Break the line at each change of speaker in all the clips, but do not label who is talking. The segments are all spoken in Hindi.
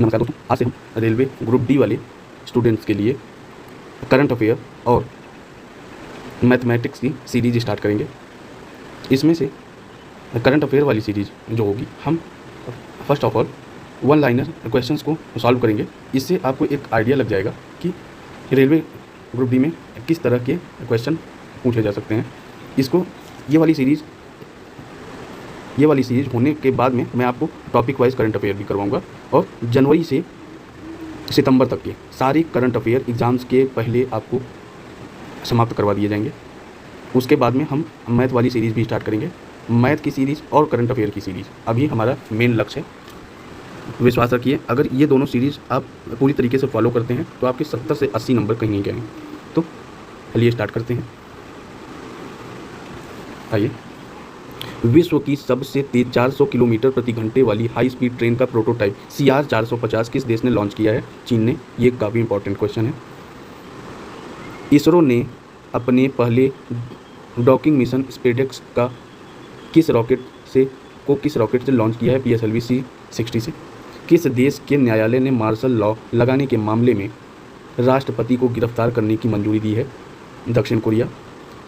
नमस्कार दोस्तों, आज से हम रेलवे ग्रुप डी वाले स्टूडेंट्स के लिए करंट अफेयर और मैथमेटिक्स की सीरीज स्टार्ट करेंगे। इसमें से करंट अफेयर वाली सीरीज जो होगी, हम first of all one liner questions को सॉल्व करेंगे। इससे आपको एक आइडिया लग जाएगा कि रेलवे ग्रुप डी में किस तरह के क्वेश्चन पूछे जा सकते हैं। इसको ये वाली सीरीज होने के बाद में मैं आपको टॉपिक वाइज करंट अफेयर भी करवाऊंगा और जनवरी से सितंबर तक के सारे करंट अफेयर एग्ज़ाम्स के पहले आपको समाप्त करवा दिए जाएंगे। उसके बाद में हम मैथ वाली सीरीज़ भी स्टार्ट करेंगे। मैथ की सीरीज़ और करंट अफेयर की सीरीज़ अभी हमारा मेन लक्ष्य है। विश्वास रखिए, अगर ये दोनों सीरीज़ आप पूरी तरीके से फॉलो करते हैं तो आपके 70 से 80 नंबर कहीं नहीं जाएंगे। तो चलिए स्टार्ट करते हैं। आइए, विश्व की सबसे तेज 400 किलोमीटर प्रति घंटे वाली हाई स्पीड ट्रेन का प्रोटोटाइप CR 450 किस देश ने लॉन्च किया है? चीन ने। ये काफ़ी इंपॉर्टेंट क्वेश्चन है। इसरो ने अपने पहले डॉकिंग मिशन स्पेसएक्स का किस रॉकेट से लॉन्च किया है? PSLV C-60 से। किस देश के न्यायालय ने मार्शल लॉ लगाने के मामले में राष्ट्रपति को गिरफ्तार करने की मंजूरी दी है? दक्षिण कोरिया।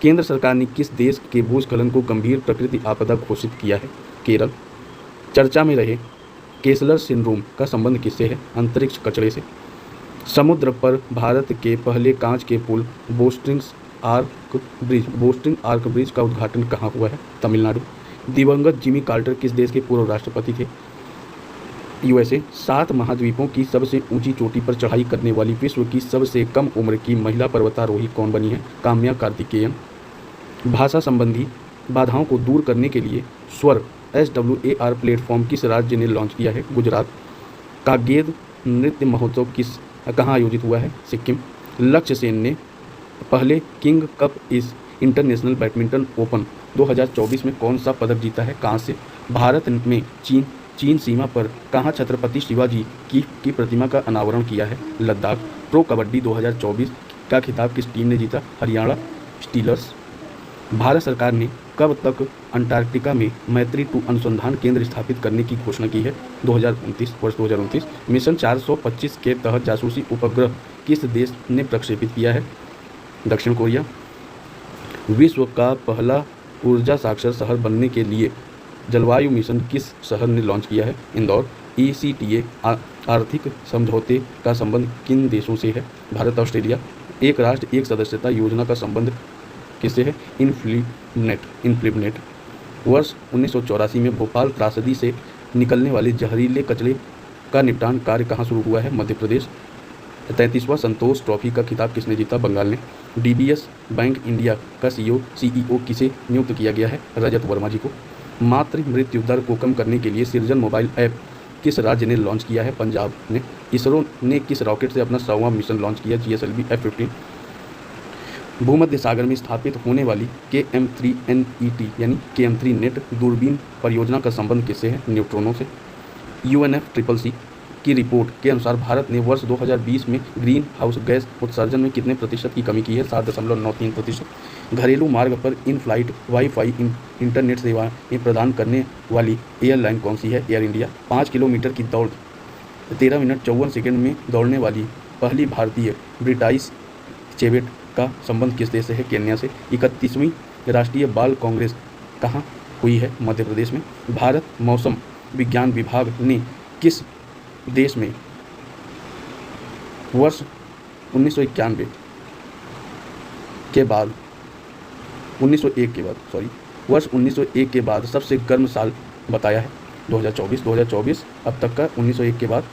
केंद्र सरकार ने किस देश के भूस्खलन को गंभीर प्रकृति आपदा घोषित किया है? केरल। चर्चा में रहे केसलर सिंड्रोम का संबंध किससे है? अंतरिक्ष कचरे से। समुद्र पर भारत के पहले कांच के पुल बोस्टन आर्क ब्रिज का उद्घाटन कहाँ हुआ है? तमिलनाडु। दिवंगत जिमी कार्टर किस देश के पूर्व राष्ट्रपति थे? USA। 7 महाद्वीपों की सबसे ऊंची चोटी पर चढ़ाई करने वाली विश्व की सबसे कम उम्र की महिला पर्वतारोही कौन बनी है? काम्या कार्तिकेयन। भाषा संबंधी बाधाओं को दूर करने के लिए स्वर SWAR प्लेटफॉर्म किस राज्य ने लॉन्च किया है? गुजरात। कागेद नृत्य महोत्सव कहाँ आयोजित हुआ है? सिक्किम। लक्ष्य सेन ने पहले किंग कप इस इंटरनेशनल बैडमिंटन ओपन 2024 में कौन सा पदक जीता है? कहाँ से? भारत में चीन सीमा पर कहाँ छत्रपति शिवाजी की प्रतिमा का अनावरण किया है? लद्दाख। प्रो कबड्डी 2024 का खिताब किस टीम ने जीता? हरियाणा स्टीलर्स। भारत सरकार ने कब तक अंटार्कटिका में मैत्री 2 अनुसंधान केंद्र स्थापित करने की घोषणा की है? 2029। मिशन 425 के तहत जासूसी उपग्रह किस देश ने प्रक्षेपित किया है? दक्षिण कोरिया। विश्व का पहला ऊर्जा साक्षर शहर बनने के लिए जलवायु मिशन किस शहर ने लॉन्च किया है? इंदौर। ECTA आर्थिक समझौते का संबंध किन देशों से है? भारत ऑस्ट्रेलिया। एक राष्ट्र एक सदस्यता योजना का संबंध किससे है? इनफ्लिबनेट। वर्ष 1984 में भोपाल त्रासदी से निकलने वाले जहरीले कचरे का निपटान कार्य कहाँ शुरू हुआ है? मध्य प्रदेश। 33वां संतोष ट्रॉफी का खिताब किसने जीता? बंगाल ने। DBS बैंक इंडिया का CEO किसे नियुक्त किया गया है? रजत वर्मा जी को। मातृ मृत्यु दर को कम करने के लिए सृजन मोबाइल ऐप किस राज्य ने लॉन्च किया है? पंजाब ने। इसरो ने किस रॉकेट से अपना 100वां मिशन लॉन्च किया? GSLV F-15। भूमध्य सागर में स्थापित होने वाली KM3NET यानी KM3 नेट दूरबीन परियोजना का संबंध किससे है? न्यूट्रॉनों से। UNFCCC की रिपोर्ट के अनुसार भारत ने वर्ष 2020 में ग्रीन हाउस गैस उत्सर्जन में कितने प्रतिशत की कमी की है? 7.93%। घरेलू मार्ग पर इन फ्लाइट वाईफाई इंटरनेट सेवाएं प्रदान करने वाली एयरलाइन कौन सी है? Air India. 5 किलोमीटर की दौड़ 13 मिनट 54 सेकंड में दौड़ने वाली पहली भारतीय ब्रिटाइस चेवेट का संबंध किस देश से है? केन्या से। 31वीं राष्ट्रीय बाल कांग्रेस कहाँ हुई है? मध्य प्रदेश में। भारत मौसम विज्ञान विभाग ने किस देश में वर्ष 1901 वर्ष 1901 के बाद सबसे गर्म साल बताया है? 2024 अब तक का 1901 के बाद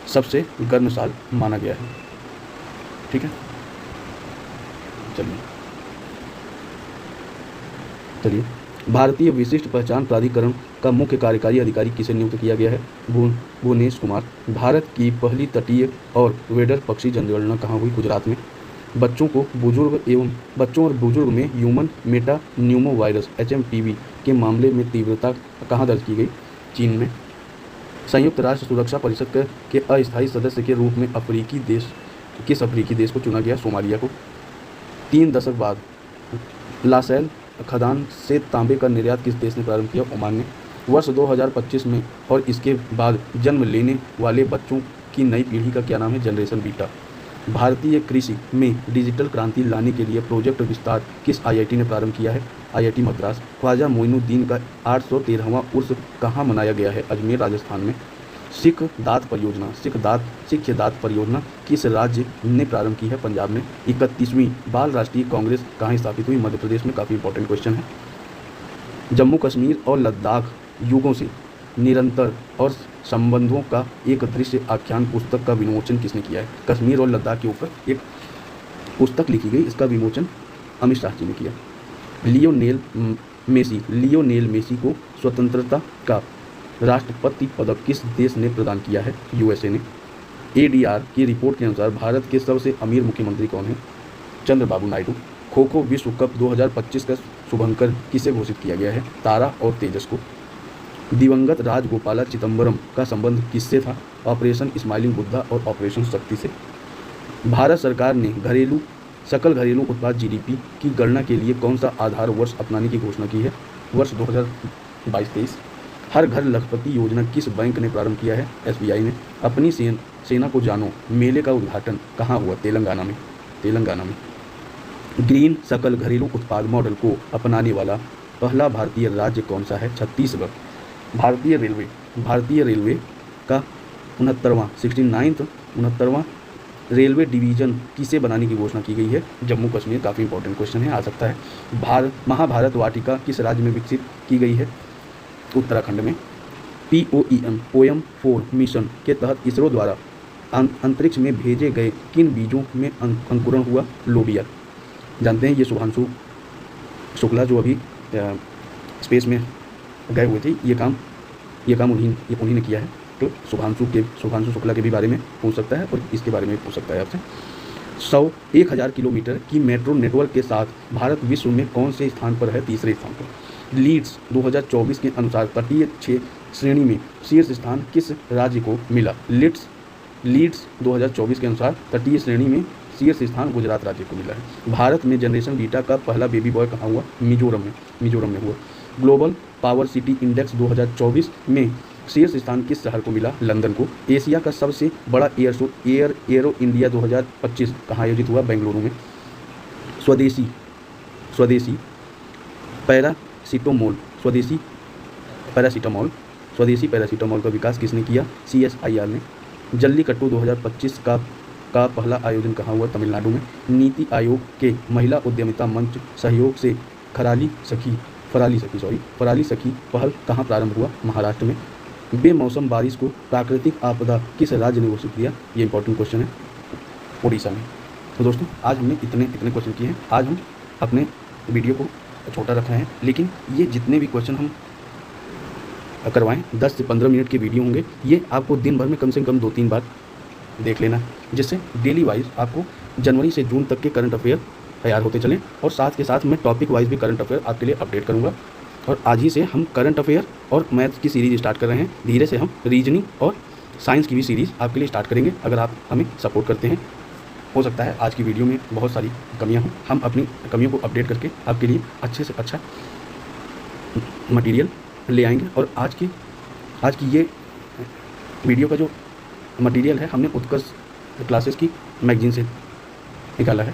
सबसे गर्म साल माना गया है। ठीक है, चलिए भारतीय विशिष्ट पहचान प्राधिकरण का मुख्य कार्यकारी अधिकारी किसे नियुक्त किया गया है? भुवनेश कुमार। भारत की पहली तटीय और वेडर पक्षी जनगणना कहाँ हुई? गुजरात में। बच्चों और बुजुर्ग में human Meta Numa virus HMPV के मामले में तीव्रता कहाँ दर्ज की गई? चीन में। संयुक्त राष्ट्र सुरक्षा परिषद के अस्थायी सदस्य के रूप में किस अफ्रीकी देश को चुना गया? सोमालिया को। 3 दशक बाद लासेल खदान से तांबे का निर्यात किस देश ने प्रारंभ किया? ओमान ने। वर्ष 2025 में और इसके बाद जन्म लेने वाले बच्चों की नई पीढ़ी का क्या नाम है? Generation beta. भारतीय कृषि में डिजिटल क्रांति लाने के लिए प्रोजेक्ट विस्तार किस आईआईटी ने प्रारंभ किया है? आईआईटी मद्रास। ख्वाजा मोइनुद्दीन का 813वां उर्स कहाँ मनाया गया है? अजमेर, राजस्थान में। सिख दात परियोजना किस राज्य ने प्रारंभ की है? पंजाब में। 31वीं बाल राष्ट्रीय कांग्रेस कहाँ स्थापित हुई? मध्य प्रदेश में। काफ़ी इंपॉर्टेंट क्वेश्चन है। जम्मू कश्मीर और लद्दाख युगों से निरंतर और संबंधों का एक दृश्य आख्यान पुस्तक का विमोचन किसने किया है? कश्मीर और लद्दाख के ऊपर एक पुस्तक लिखी गई, इसका विमोचन अमित शाह जी ने किया। लियोनेल मेसी को स्वतंत्रता का राष्ट्रपति पदक किस देश ने प्रदान किया है? यूएसए ने। एडीआर की रिपोर्ट के अनुसार भारत के सबसे अमीर मुख्यमंत्री कौन है? चंद्रबाबू नायडू। खो खो विश्व कप 2025 का शुभंकर किसे घोषित किया गया है? तारा और तेजस को। दिवंगत राजगोपाला चिदंबरम का संबंध किससे था? ऑपरेशन स्माइलिंग बुद्धा और ऑपरेशन शक्ति से। भारत सरकार ने सकल घरेलू उत्पाद जीडीपी की गणना के लिए कौन सा आधार वर्ष अपनाने की घोषणा की है? वर्ष 2022-23। हर घर लखपति योजना किस बैंक ने प्रारंभ किया है? एसबीआई ने। अपनी सेना को जानो मेले का उद्घाटन कहाँ हुआ? तेलंगाना में। ग्रीन सकल घरेलू उत्पाद मॉडल को अपनाने वाला पहला भारतीय राज्य कौन सा है? छत्तीसगढ़। भारतीय रेलवे का 69वां रेलवे डिवीजन किसे बनाने की घोषणा की गई है? जम्मू कश्मीर। काफ़ी इंपॉर्टेंट क्वेश्चन है, आ सकता है। महाभारत वाटिका किस राज्य में विकसित की गई है? उत्तराखंड में। पोएम 4 मिशन के तहत इसरो द्वारा अंतरिक्ष में भेजे गए किन बीजों में अंकुरण हुआ? लोबिया। जानते हैं ये शुभांशु शुक्ला जो अभी स्पेस में गए हुए थे, ये काम उन्हीं ने किया है। तो शुभांशु शुक्ला के भी बारे में पूछ सकता है और इसके बारे में पूछ सकता है आपसे। 1000 किलोमीटर की मेट्रो नेटवर्क के साथ भारत विश्व में कौन से स्थान पर है? तीसरे स्थान पर। लीड्स 2024 के अनुसार तटीय 6 श्रेणी में शीर्ष स्थान किस राज्य को मिला? लीड्स 2024 के अनुसार तटीय श्रेणी में शीर्ष स्थान गुजरात राज्य को मिला है। भारत में जनरेशन बीटा का पहला बेबी बॉय कहाँ हुआ? मिजोरम में हुआ। ग्लोबल पावर सिटी इंडेक्स 2024 में शीर्ष स्थान किस शहर को मिला? लंदन को। एशिया का सबसे बड़ा एयर शो एरो इंडिया 2025 कहाँ आयोजित हुआ? बेंगलुरु में। स्वदेशी पैरासीटामोल का विकास किसने किया? CSIR ने। जल्लीकट्टू 2025 का पहला आयोजन कहाँ हुआ? तमिलनाडु में। नीति आयोग के महिला उद्यमिता मंच सहयोग से फराली सखी पहल कहाँ प्रारंभ हुआ? महाराष्ट्र में। बेमौसम बारिश को प्राकृतिक आपदा किस राज्य ने घोषित किया? ये इंपॉर्टेंट क्वेश्चन है, उड़ीसा में। तो दोस्तों आज हमने इतने क्वेश्चन किए हैं। आज हम अपने वीडियो को छोटा रख रहे हैं, लेकिन ये जितने भी क्वेश्चन हम करवाएं 10 से 15 मिनट के वीडियो होंगे। ये आपको दिन भर में कम से कम 2-3 बार देख लेना, जिससे डेली वाइज आपको जनवरी से जून तक के करंट अफेयर तैयार होते चलें। और साथ के साथ मैं टॉपिक वाइज भी करंट अफेयर आपके लिए अपडेट करूँगा। और आज ही से हम करंट अफेयर और मैथ्स की सीरीज़ स्टार्ट कर रहे हैं। धीरे से हम रीजनिंग और साइंस की भी सीरीज़ आपके लिए स्टार्ट करेंगे, अगर आप हमें सपोर्ट करते हैं। हो सकता है आज की वीडियो में बहुत सारी कमियां हों, हम अपनी कमियों को अपडेट करके आपके लिए अच्छे से अच्छा मटेरियल ले आएंगे। और आज की ये वीडियो का जो मटेरियल है हमने उत्कर्ष क्लासेस की मैगजीन से निकाला है।